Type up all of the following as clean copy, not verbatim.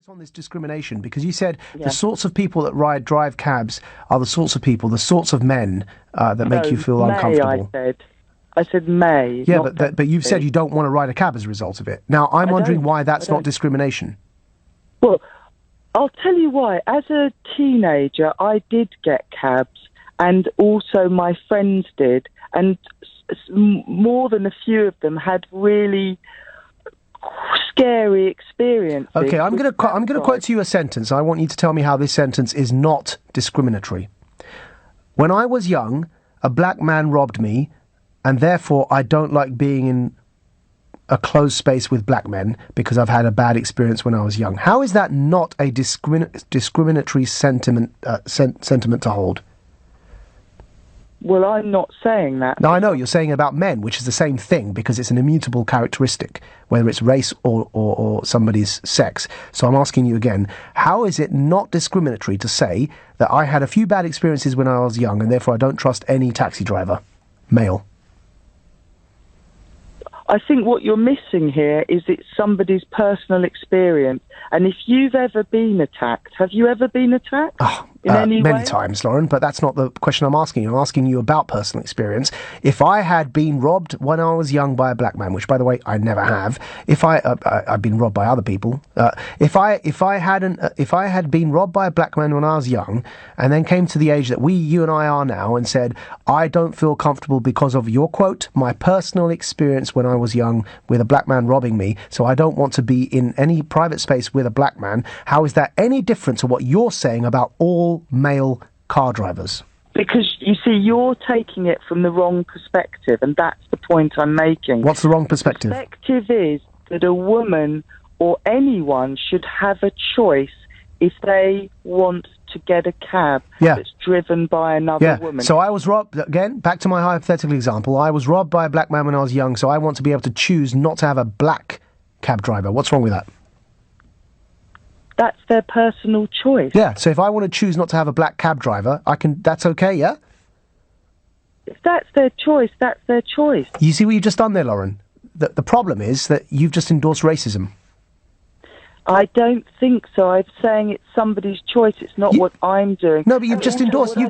On this discrimination, because you said the sorts of people that drive cabs are the sorts of men that make you feel uncomfortable. I said may. Yeah, but you've said you don't want to ride a cab as a result of it. Now, I'm wondering why that's not discrimination. Well, I'll tell you why. As a teenager, I did get cabs, and also my friends did, and more than a few of them had really scary experiences. Okay, I'm going to quote to you a sentence. I want you to tell me how this sentence is not discriminatory. When I was young, a black man robbed me, and therefore I don't like being in a closed space with black men because I've had a bad experience when I was young. How is that not a discriminatory sentiment to hold? Well, I'm not saying that. No, I know, you're saying about men, which is the same thing, because it's an immutable characteristic, whether it's race or somebody's sex. So I'm asking you again, how is it not discriminatory to say that I had a few bad experiences when I was young, and therefore I don't trust any taxi driver, male? I think what you're missing here is it's somebody's personal experience. And if you've ever been attacked, have you ever been attacked? In any way? Many times, Lauren, but that's not the question I'm asking you. I'm asking you about personal experience. If I had been robbed when I was young by a black man, which, by the way, I never have, I've been robbed by other people. If I had been robbed by a black man when I was young, and then came to the age that you and I are now, and said, I don't feel comfortable because of your quote, my personal experience when I was young with a black man robbing me, so I don't want to be in any private space with a black man, how is that any different to what you're saying about all male car drivers? Because, you see, you're taking it from the wrong perspective, and that's the point I'm making. What's the wrong perspective? The perspective is that a woman or anyone should have a choice if they want to get a cab that's driven by another woman. So I was robbed, again, back to my hypothetical example, I was robbed by a black man when I was young, so I want to be able to choose not to have a black cab driver. What's wrong with that? That's their personal choice. Yeah, so if I want to choose not to have a black cab driver, that's okay, yeah? If that's their choice, that's their choice. You see what you've just done there, Lauren? The problem is that you've just endorsed racism. I don't think so. I'm saying it's somebody's choice. It's not what I'm doing. No, but you've just endorsed. You've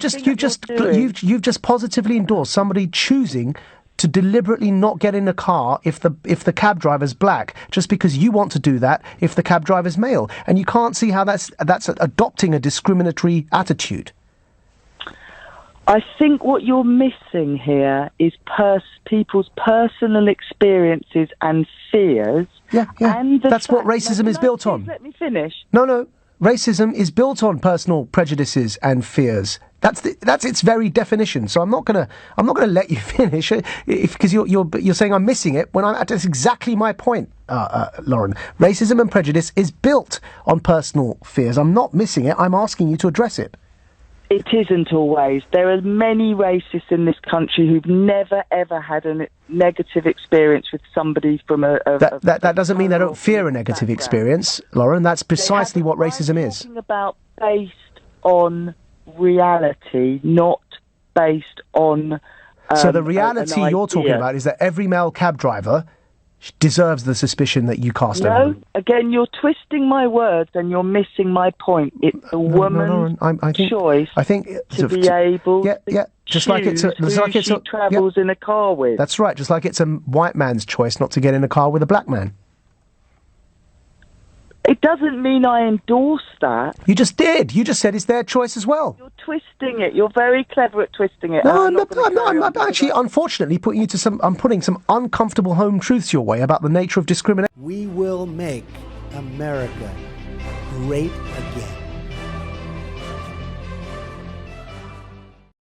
just positively endorsed somebody choosing to deliberately not get in a car if the cab driver's black, just because you want to do that if the cab driver's male, and you can't see how that's adopting a discriminatory attitude. I think what you're missing here is people's personal experiences and fears. Yeah. And that's what racism is built on. Let me finish. No. Racism is built on personal prejudices and fears. That's its very definition. So I'm not gonna let you finish because you're saying I'm missing it when that's exactly my point, Lauren. Racism and prejudice is built on personal fears. I'm not missing it. I'm asking you to address it. It isn't always. There are many racists in this country who've never, ever had a negative experience with somebody from That doesn't mean they don't fear a negative experience, Lauren. That's precisely what racism is. I'm talking about based on reality, not based on so the reality you're talking about is that every male cab driver deserves the suspicion that you cast over them. Again, you're twisting my words and you're missing my point. It's a woman's choice to be able to choose who she travels in a car with. That's right, just like it's a white man's choice not to get in a car with a black man. It doesn't mean I endorse that. You just did. You just said it's their choice as well. You're twisting it. You're very clever at twisting it. No, I'm actually, unfortunately, putting some uncomfortable home truths your way about the nature of discrimination. We will make America great again.